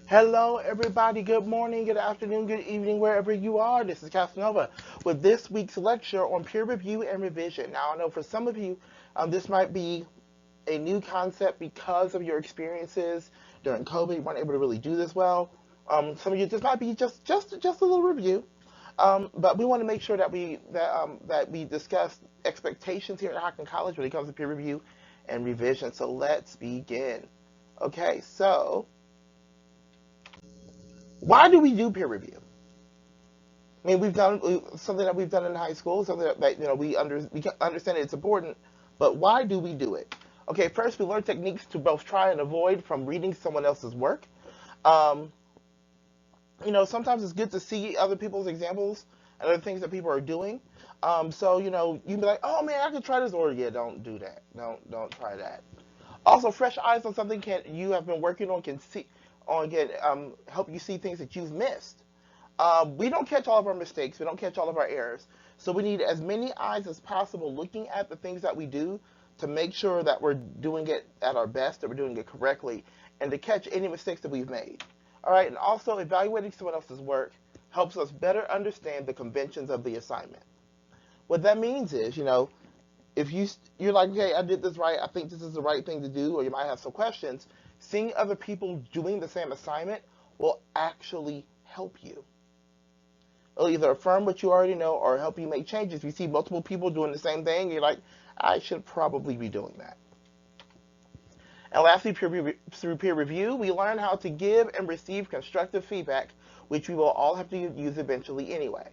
Hello, everybody. Good morning, good afternoon, good evening, wherever you are. This is Casanova with this week's lecture on peer review and revision. Now, I know for some of you, this might be a new concept because of your experiences during COVID. You weren't able to really do this well. Some of you, this might be just a little review. But we want to make sure that we discuss expectations here at Hockton College when it comes to peer review and revision. So let's begin. Okay, so why do we do peer review? I mean, we've done something that we've done in high school, something that we can understand it's important, but why do we do it? Okay, first we learn techniques to both try and avoid from reading someone else's work. Um, Sometimes it's good to see other people's examples and other things that people are doing. So you can be like, oh man, I could try this, or yeah, don't do that. Don't try that. Also, fresh eyes on something can you have been working on can see on can help you see things that you've missed. We don't catch all of our mistakes. We don't catch all of our errors. So we need as many eyes as possible looking at the things that we do to make sure that we're doing it at our best, that we're doing it correctly, and to catch any mistakes that we've made. All right, and also evaluating someone else's work helps us better understand the conventions of the assignment. What that means is, if you're like, okay, I did this right, I think this is the right thing to do, or you might have some questions, seeing other people doing the same assignment will actually help you. It'll either affirm what you already know or help you make changes. If you see multiple people doing the same thing, you're like, I should probably be doing that. And lastly, through peer review, we learn how to give and receive constructive feedback, which we will all have to use eventually anyway.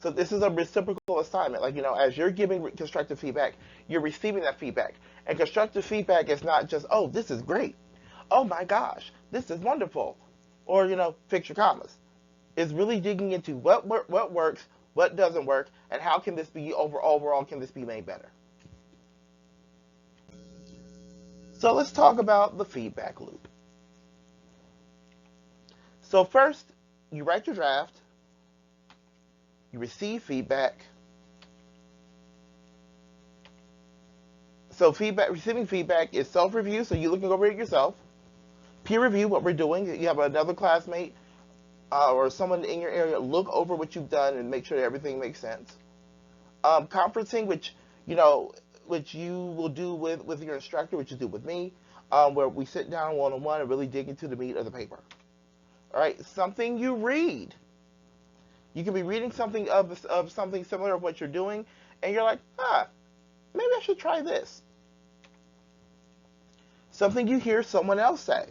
So this is a reciprocal assignment. Like, as you're giving constructive feedback, you're receiving that feedback. And constructive feedback is not just, oh, this is great. Oh my gosh, this is wonderful. Or, fix your commas. It's really digging into what works, what doesn't work, and how can this be overall can this be made better. So let's talk about the feedback loop. So first, you write your draft, you receive feedback. So receiving feedback is self-review, so you're looking over it yourself. Peer review, what we're doing, you have another classmate or someone in your area look over what you've done and make sure that everything makes sense. Conferencing, which you will do with your instructor, which you do with me, where we sit down one-on-one and really dig into the meat of the paper. All right, something you read. You can be reading something of something similar of what you're doing, and you're like, maybe I should try this. Something you hear someone else say.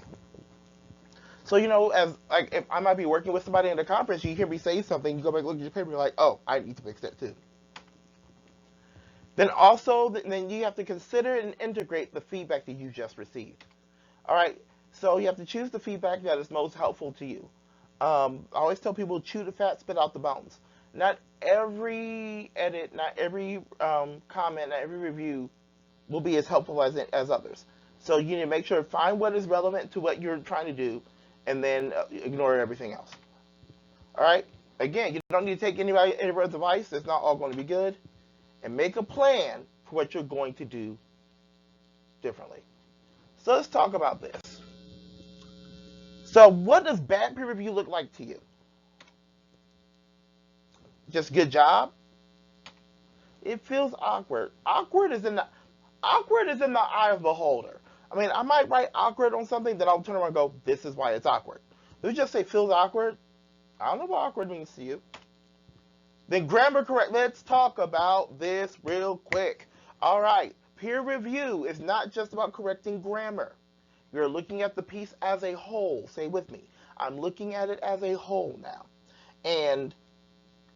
So, as like if I might be working with somebody in a conference, you hear me say something, you go back look at your paper, you're like, oh, I need to fix that too. Then you have to consider and integrate the feedback that you just received. All right, so you have to choose the feedback that is most helpful to you. I always tell people, chew the fat, spit out the bones. Not every edit, not every comment, not every review will be as helpful as others. So you need to make sure, find what is relevant to what you're trying to do, and then ignore everything else. All right? Again, you don't need to take anybody's advice. It's not all going to be good. And make a plan for what you're going to do differently. So let's talk about this. So what does bad peer review look like to you? Just good job? It feels awkward. Awkward is in the eye of the beholder. I mean, I might write awkward on something, then I'll turn around and go, this is why it's awkward. If you just say feels awkward, I don't know what awkward means to you. Then grammar correct. Let's talk about this real quick. All right. Peer review is not just about correcting grammar. You're looking at the piece as a whole. Say with me. I'm looking at it as a whole now. And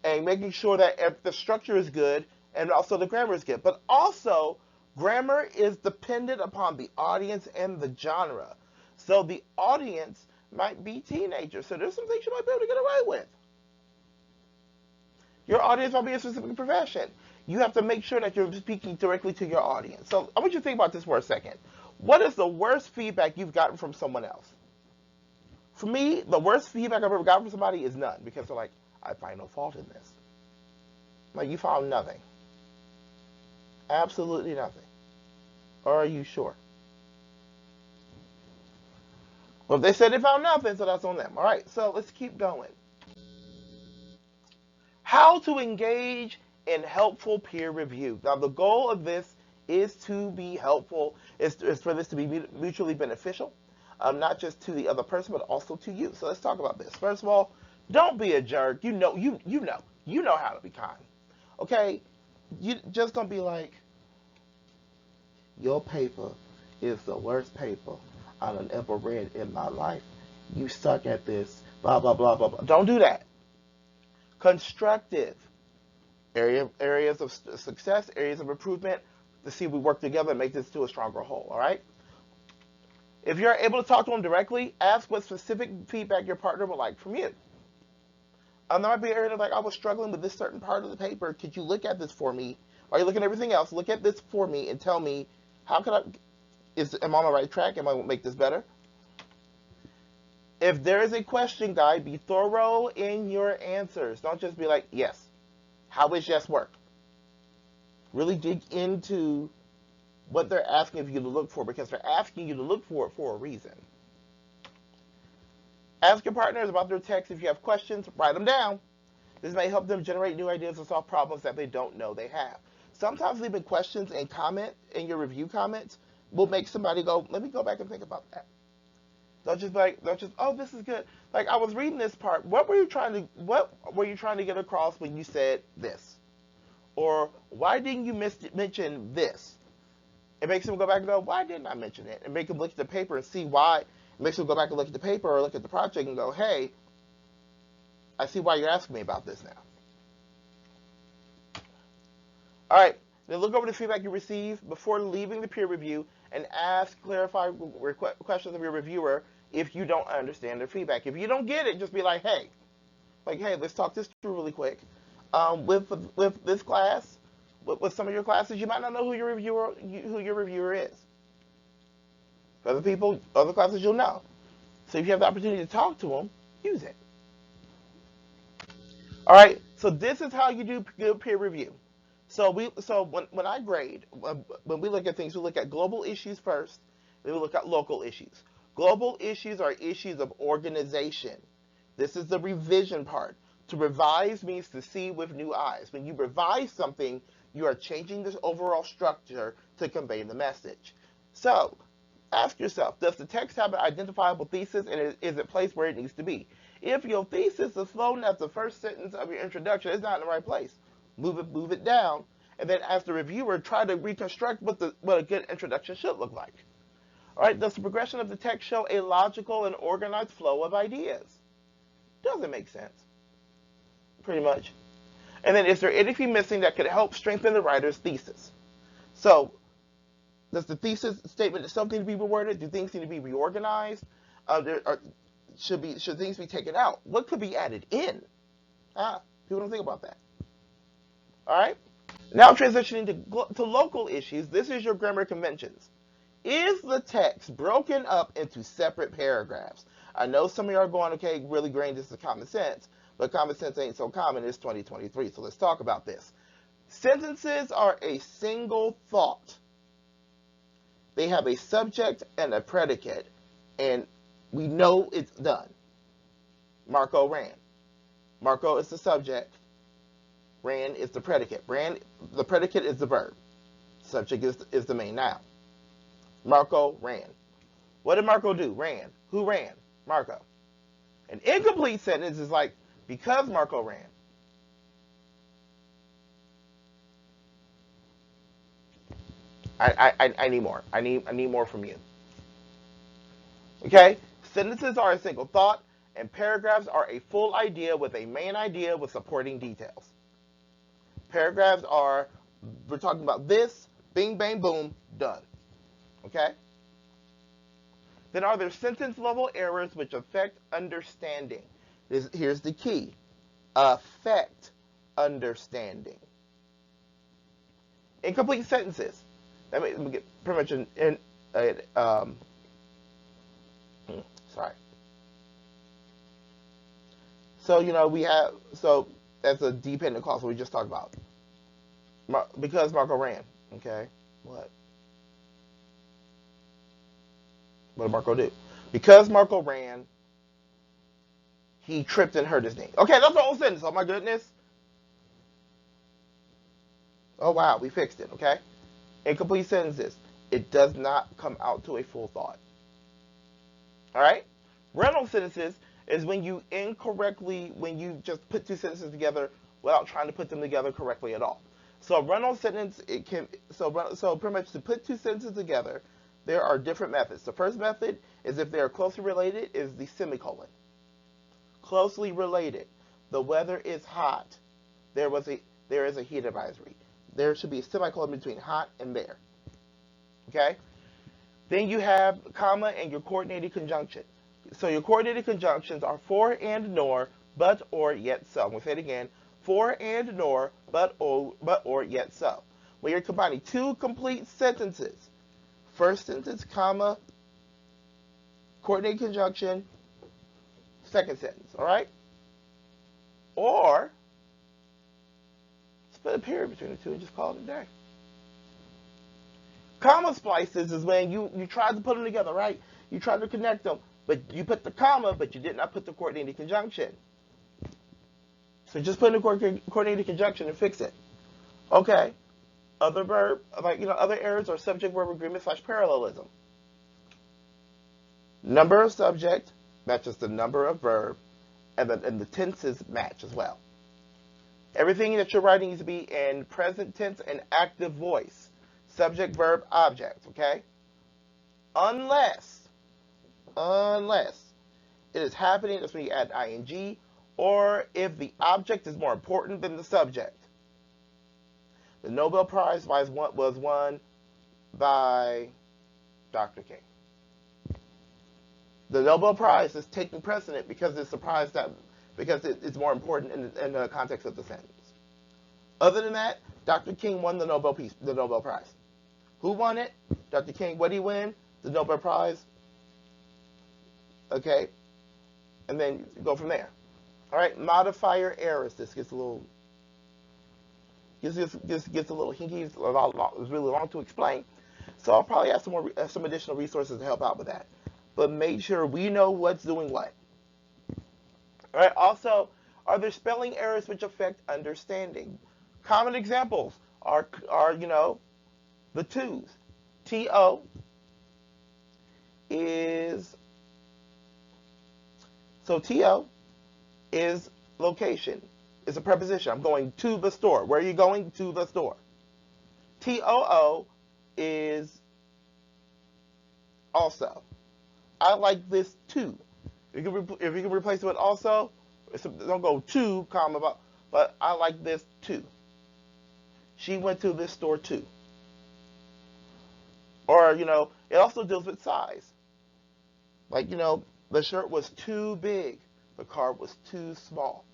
making sure that if the structure is good and also the grammar is good. But also, grammar is dependent upon the audience and the genre. So the audience might be teenagers. So there's some things you might be able to get away with. Your audience might be a specific profession. You have to make sure that you're speaking directly to your audience. So I want you to think about this for a second. What is the worst feedback you've gotten from someone else? For me, the worst feedback I've ever gotten from somebody is none, because they're like, I find no fault in this. Like, you found nothing. Absolutely nothing. Or are you sure? Well, they said they found nothing, so that's on them. All right, so let's keep going. How to engage in helpful peer review. Now, the goal of this is to be helpful, is for this to be mutually beneficial, not just to the other person, but also to you. So let's talk about this. First of all, don't be a jerk. You know how to be kind. Okay, you just don't be like, your paper is the worst paper I done ever read in my life. You suck at this. Blah blah blah blah blah. Don't do that. Constructive areas of success, areas of improvement, to see if we work together and make this to a stronger whole. All right. If you're able to talk to them directly, ask what specific feedback your partner would like from you. There might be an area like, I was struggling with this certain part of the paper. Could you look at this for me? While you're looking at everything else, look at this for me and tell me, how can am I on the right track? Am I going to make this better? If there is a question guide, be thorough in your answers. Don't just be like, yes. How does yes work? Really dig into what they're asking of you to look for, because they're asking you to look for it for a reason. Ask your partners about their text. If you have questions, write them down. This may help them generate new ideas and solve problems that they don't know they have. Sometimes leaving questions and comment in your review comments will make somebody go, let me go back and think about that. Don't just oh, this is good. Like, I was reading this part. What were you trying to get across when you said this? Or why didn't you mention this? It makes them go back and go, why didn't I mention it? And make them look at the paper and see why. It makes them go back and look at the paper or look at the project and go, hey, I see why you're asking me about this now. All right, then look over the feedback you receive before leaving the peer review and clarify questions of your reviewer if you don't understand their feedback. If you don't get it, just be like, hey, let's talk this through really quick. With this class, with some of your classes, you might not know who your reviewer is. For other people, other classes, you'll know. So if you have the opportunity to talk to them, use it. All right, so this is how you do good peer review. So when I grade, when we look at things, we look at global issues first, then we look at local issues. Global issues are issues of organization. This is the revision part. To revise means to see with new eyes. When you revise something, you are changing this overall structure to convey the message. So ask yourself, does the text have an identifiable thesis, and is it placed where it needs to be? If your thesis is floating at the first sentence of your introduction, it's not in the right place. Move it down, and then as the reviewer, try to reconstruct what a good introduction should look like. All right, does the progression of the text show a logical and organized flow of ideas? Does it make sense? Pretty much. And then is there anything missing that could help strengthen the writer's thesis? So does the thesis statement itself need to be reworded? Do things need to be reorganized? Should things be taken out? What could be added in? People don't think about that. All right. Now transitioning to local issues. This is your grammar conventions. Is the text broken up into separate paragraphs? I know some of you are going, okay, really grained, this is common sense, but common sense ain't so common. It's 2023, so let's talk about this. Sentences are a single thought. They have a subject and a predicate, and we know it's done. Marco ran. Marco is the subject. Ran is the predicate. The predicate is the verb. Subject is the main noun. Marco ran. What did Marco do? Ran. Who ran? Marco. An incomplete sentence is like, because Marco ran. I need more. I need more from you. Okay? Sentences are a single thought, and paragraphs are a full idea with a main idea with supporting details. Paragraphs are, we're talking about this, bing, bang, boom, done. Okay? Then are there sentence level errors which affect understanding? Here's the key. Affect understanding. Incomplete sentences. Let me get pretty much sorry. So, we have, that's a dependent clause we just talked about. Because Marco ran. Okay? What did Marco do? Because Marco ran, he tripped and hurt his knee. Okay, that's the whole sentence. Oh my goodness. Oh wow, we fixed it, okay? Incomplete sentences. It does not come out to a full thought. Alright? Run-on sentences is when you just put two sentences together without trying to put them together correctly at all. So a run-on sentence, so pretty much to put two sentences together, there are different methods. The first method is if they are closely related, is the semicolon. Closely related. The weather is hot. There is a heat advisory. There should be a semicolon between hot and there. Okay? Then you have comma and your coordinated conjunction. So your coordinated conjunctions are for and nor, but or yet so. I'm going to say it again. For and nor, but or yet so. When you're combining two complete sentences, first sentence, comma, coordinated conjunction, second sentence, all right? Or put a period between the two and just call it a day. Comma splices is when you tried to put them together, right? You tried to connect them, but you put the comma, but you did not put the coordinated conjunction. So just put in the coordinated conjunction and fix it. Okay. Other verb, other errors are subject-verb agreement / parallelism. Number of subject matches the number of verb, and the tenses match as well. Everything that you're writing needs to be in present tense and active voice. Subject, verb, object, okay? Unless it is happening, that's when you add ing, or if the object is more important than the subject. The Nobel Prize was won by Dr. King. The Nobel Prize is taking precedent because it's it's more important in the context of the sentence. Other than that, Dr. King won the Nobel Prize. Who won it? Dr. King. What did he win? The Nobel Prize. Okay, and then go from there. All right, modifier errors. This gets a little hinky. It's really long to explain. So I'll probably have some additional resources to help out with that. But make sure we know what's doing what. All right. Also, are there spelling errors which affect understanding? Common examples are the twos. To is location. It's a preposition. I'm going to the store. Where are you going? To the store. Too is also. I like this too. If you can replace it with also, don't go to, comma, but I like this too. She went to this store too. Or, it also deals with size. Like, the shirt was too big. The car was too small.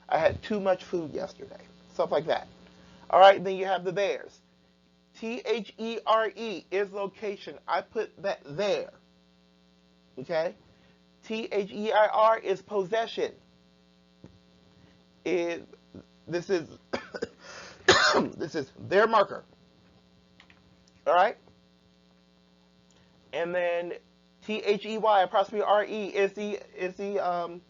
I had too much food yesterday. Stuff like that. All right, then you have the theirs. T-H-E-R-E is location. I put that there. Okay? T-H-E-I-R is possession. This is this is their marker. All right? And then T-H-E-Y apostrophe R-E is the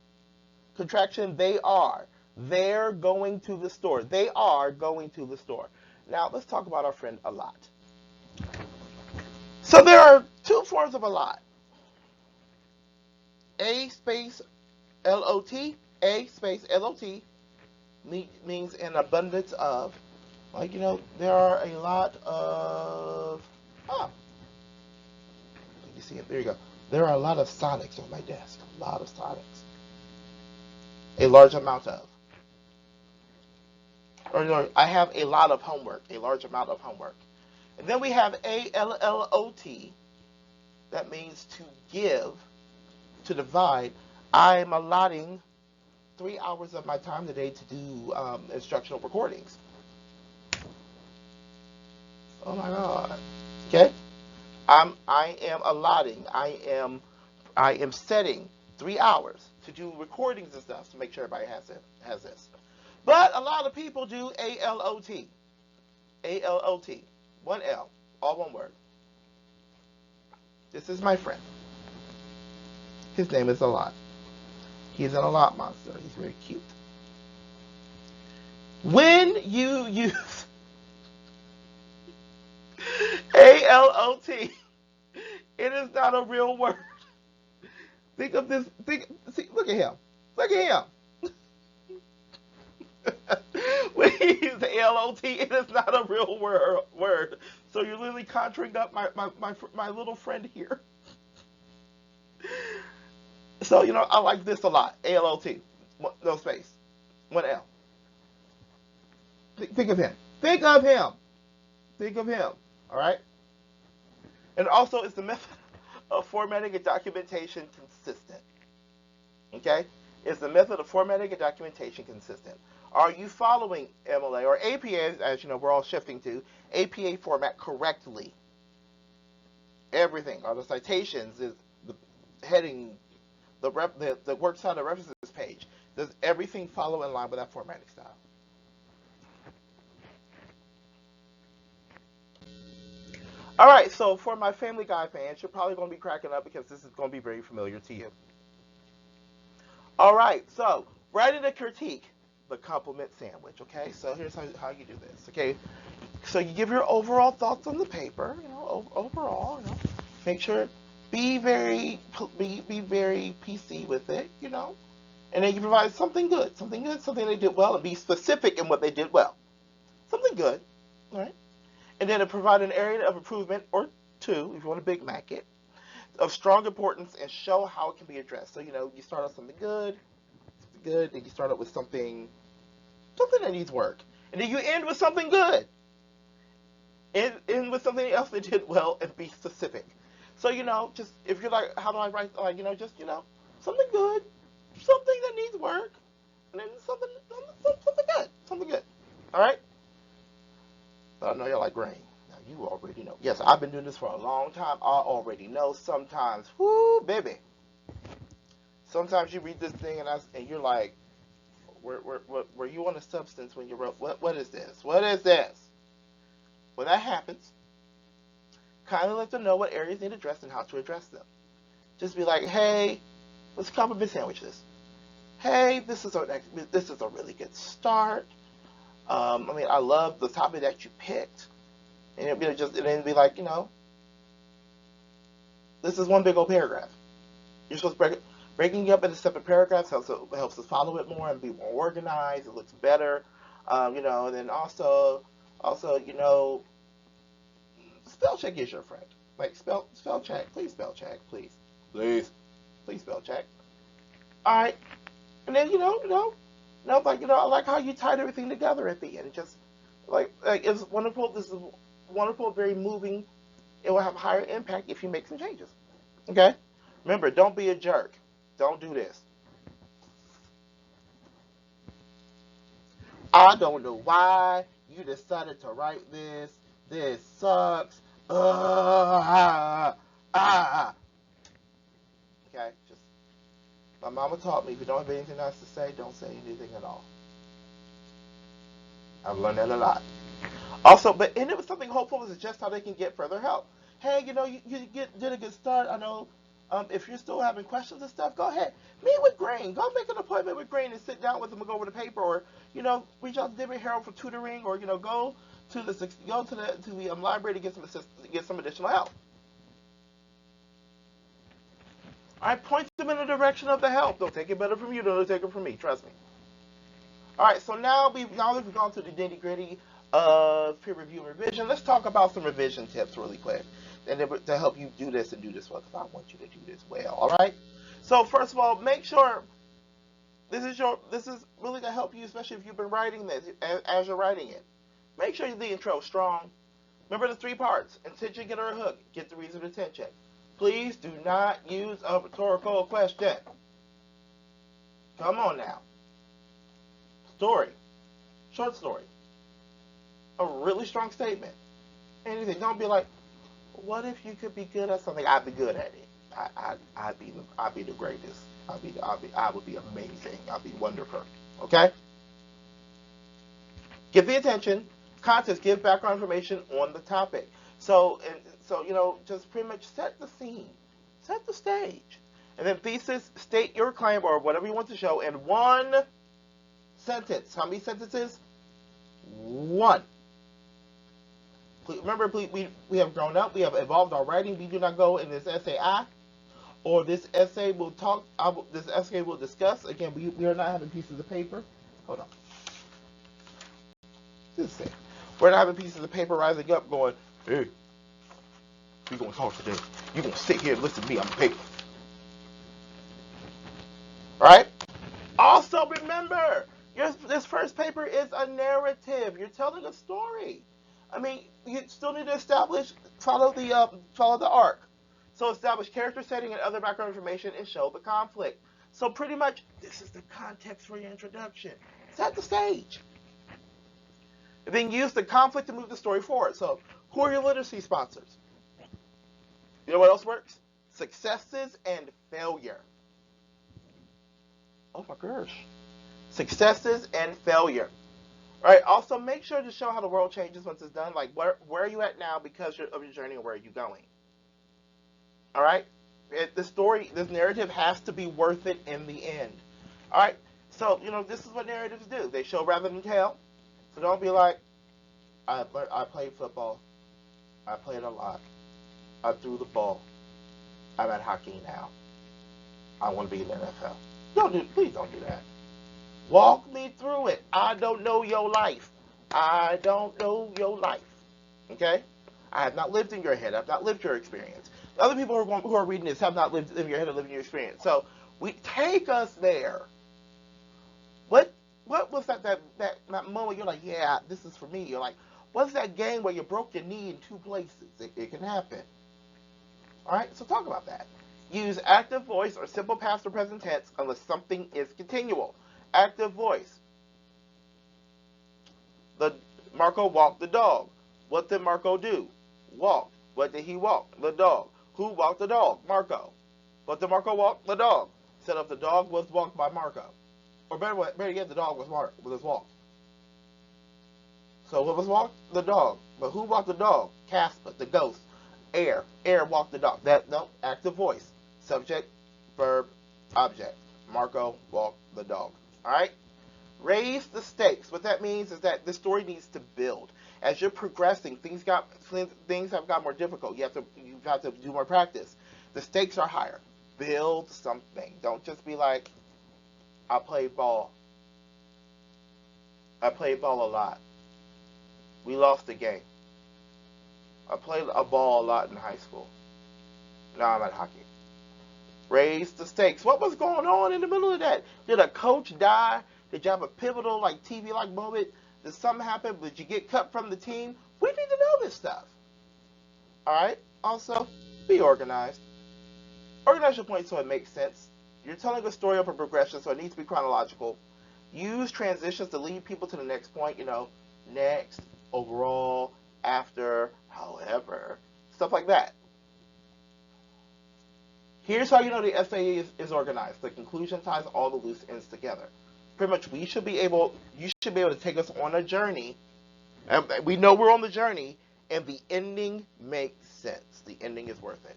contraction they are. They're going to the store. They are going to the store. Now, let's talk about our friend a lot. So there are two forms of a lot. A space L-O-T. A space L-O-T means an abundance of. There are a lot of. You see it? There you go. There are a lot of Sonics on my desk. A lot of Sonics. A large amount of. I have a lot of homework. A large amount of homework. And then we have A-L-L-O-T. That means to give, to divide. I'm allotting 3 hours of my time today to do instructional recordings. Oh my God. Okay? I am allotting. I am setting 3 hours to do recordings and stuff to make sure everybody has this. But a lot of people do A-L-O-T. A-L-O-T. One L. All one word. This is my friend. His name is Alot. He's an Alot monster. He's very cute. When you use ALOT, it is not a real word. Think of this. See, look at him. Look at him. When he uses ALOT, it is not a real word. So you're literally conjuring up my little friend here. So, I like this a lot. ALOT. No space. One L. Think of him. Think of him. Think of him. All right? And also, is the method of formatting and documentation consistent? Okay? Is the method of formatting and documentation consistent? Are you following MLA or APA, as you know, we're all shifting to, APA format correctly? Everything. Are the citations, is the heading, the works cited references page, does everything follow in line with that formatting style? All right, so for my Family Guy fans, you're probably going to be cracking up because this is going to be very familiar to you. All right, so ready to critique the compliment sandwich, okay? So here's how you do this, okay? So you give your overall thoughts on the paper, overall, make sure, be very PC with it, and then you provide something good, something they did well, and be specific in what they did well. Something good, all right? And then to provide an area of improvement or two, if you want to Big Mac it, of strong importance and show how it can be addressed. So, you start off something good, and you start out with something that needs work. And then you end with something good. End with something else they did well and be specific. So, just, if you're like, how do I write, something good, something that needs work, and then something good. All right? I know you're like, Rain, now you already know. Yes, I've been doing this for a long time. I already know. Sometimes, whoo, baby. Sometimes you read this thing and you're like, were you on a substance when you wrote, what is this? What is this? When that happens, kindly let them know what areas need addressed and how to address them. Just be like, hey, let's compliment sandwich this. Hey, this is a really good start. I love the topic that you picked, and it'd be like, this is one big old paragraph. You're supposed to breaking it up into separate paragraphs helps us follow it more and be more organized. It looks better, and then also, spell check is your friend. Like spell check, please spell check, please spell check. All right, and then I like how you tied everything together at the end. It just like it's wonderful. This is wonderful, very moving. It will have higher impact if you make some changes. Okay? Remember, don't be a jerk. Don't do this. I don't know why you decided to write this. This sucks. Okay? Just my mama taught me if you don't have anything else to say, don't say anything at all. I've learned that a lot. Also, and it was something hopeful to suggest how they can get further help. Hey, you did a good start. I know if you're still having questions and stuff, go ahead. Meet with Grain. Go make an appointment with Grain and sit down with him and go over the paper, or reach out to David Harold for tutoring, or go to the library to get some additional help. All right, point them in the direction of the help. They'll take it better from you than they'll take it from me. Trust me. All right, so now that we've gone to the nitty gritty of peer review and revision, let's talk about some revision tips really quick, and to help you do this and do this well, because I want you to do this well. All right. So first of all, make sure this is really gonna help you, especially if you've been writing this as you're writing it. Make sure the intro is strong. Remember the 3 parts: intention, get or a hook, get the reason, attention. Please do not use a rhetorical question. Come on now. Story. Short story. A really strong statement. Anything. Don't be like, what if you could be good at something? I'd be good at it. I'd be the greatest. I would be amazing. I'd be wonderful. Okay? Give the attention. Context. Give background information on the topic. So So, just pretty much set the scene, set the stage. And then thesis, state your claim or whatever you want to show in one sentence. How many sentences? One. Remember, we have grown up. We have evolved our writing. We do not go in this essay or this essay will talk. This essay will discuss. Again, we are not having pieces of paper. Hold on. Just say. We're not having pieces of paper rising up going, hey, we're going to talk today. You're going to sit here and listen to me on the paper. All right? Also, remember, this first paper is a narrative. You're telling a story. I mean, you still need to follow the arc. So establish character setting and other background information and show the conflict. So pretty much, this is the context for your introduction. Set the stage. And then use the conflict to move the story forward. So who are your literacy sponsors? You know what else works? Successes and failure. Oh my gosh. Successes and failure. All right. Also, make sure to show how the world changes once it's done. Like, where are you at now because of your journey and where are you going? All right. This narrative has to be worth it in the end. All right. So, this is what narratives do. They show rather than tell. So don't be like, I played football. I played a lot. I threw the ball. I'm at hockey now. I want to be in the NFL. Please don't do that. Walk me through it. I don't know your life. I don't know your life. Okay? I have not lived in your head. I've not lived your experience. The other people who are reading this have not lived in your head or lived in your experience. So we take us there. What was that moment you're like, yeah, this is for me? You're like, what's that game where you broke your knee in two places? It can happen. All right? So talk about that. Use active voice or simple past or present tense unless something is continual. Active voice. Marco walked the dog. What did Marco do? Walk. What did he walk? The dog. Who walked the dog? Marco. What did Marco walk? The dog. Set up the dog was walked by Marco. Or better yet, the dog was walked. So what was walked? The dog. But who walked the dog? Casper, the ghost. Air. Air walked the dog. Active voice. Subject, verb, object. Marco walked the dog. All right? Raise the stakes. What that means is that the story needs to build. As you're progressing, things have got more difficult. You have to do more practice. The stakes are higher. Build something. Don't just be like, I played ball. I played ball a lot. We lost the game. I played a ball a lot in high school. Now I'm at hockey. Raise the stakes. What was going on in the middle of that? Did a coach die? Did you have a pivotal, TV-like moment? Did something happen? Did you get cut from the team? We need to know this stuff. All right? Also, be organized. Organize your points so it makes sense. You're telling a story of a progression, so it needs to be chronological. Use transitions to lead people to the next point. Next, overall, after, however, stuff like that. Here's how you know the essay is organized. The conclusion ties all the loose ends together. Pretty much, you should be able to take us on a journey, and we know we're on the journey, and the ending makes sense. The ending is worth it.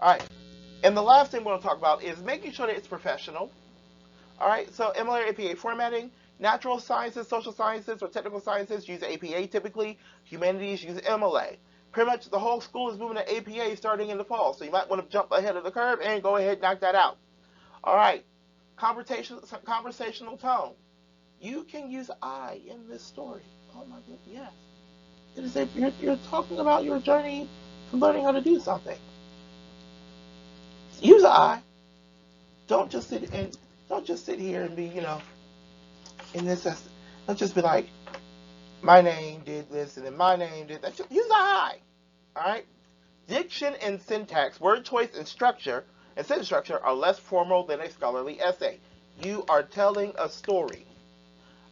All right. And the last thing we're going to talk about is making sure that it's professional. All right. So MLA or APA formatting. Natural sciences, social sciences, or technical sciences use APA typically. Humanities use MLA. Pretty much the whole school is moving to APA starting in the fall. So you might want to jump ahead of the curve and go ahead and knock that out. All right. Conversational tone. You can use I in this story. Oh my goodness, yes. It is you're talking about your journey from learning how to do something. Use I. Don't just sit here and be, in this. Don't just be like, my name did this and then my name did that. Just use I. All right. Diction and syntax, word choice and structure, and sentence structure are less formal than a scholarly essay. You are telling a story.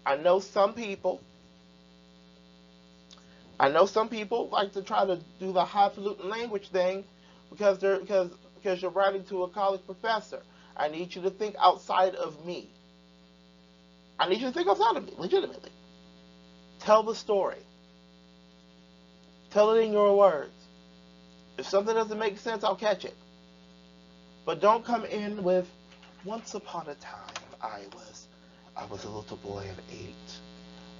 I know some people like to try to do the highfalutin language thing because you're writing to a college professor. I need you to think outside of me. I need you to think outside of me, legitimately. Tell the story. Tell it in your words. If something doesn't make sense, I'll catch it. But don't come in with, once upon a time, I was a little boy of 8,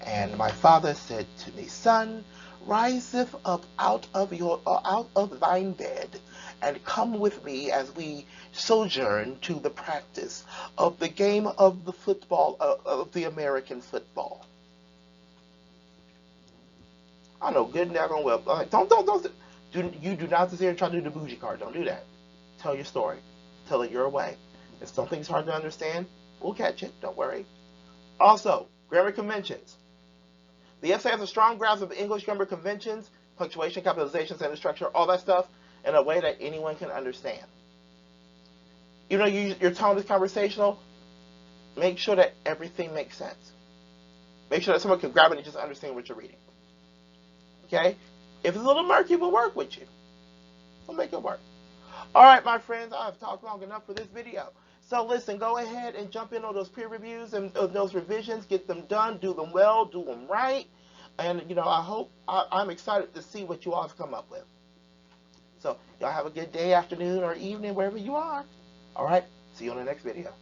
and my father said to me, son, riseth up out of thine bed, and come with me as we sojourn to the practice of the game of the football of the American football. I know good and daggone well. You do not sit here and try to do the bougie card. Don't do that. Tell your story. Tell it your way. If something's hard to understand, we'll catch it. Don't worry. Also, grammar conventions. The essay has a strong grasp of English grammar conventions, punctuation, capitalization, sentence structure, all that stuff, in a way that anyone can understand. You know, your tone is conversational. Make sure that everything makes sense. Make sure that someone can grab it and just understand what you're reading. Okay? If it's a little murky, we'll work with you. We'll make it work. All right, my friends, I've talked long enough for this video. So listen, go ahead and jump in on those peer reviews and those revisions. Get them done. Do them well. Do them right. And, you know, I'm excited to see what you all have come up with. So y'all have a good day, afternoon, or evening, wherever you are. All right? See you on the next video.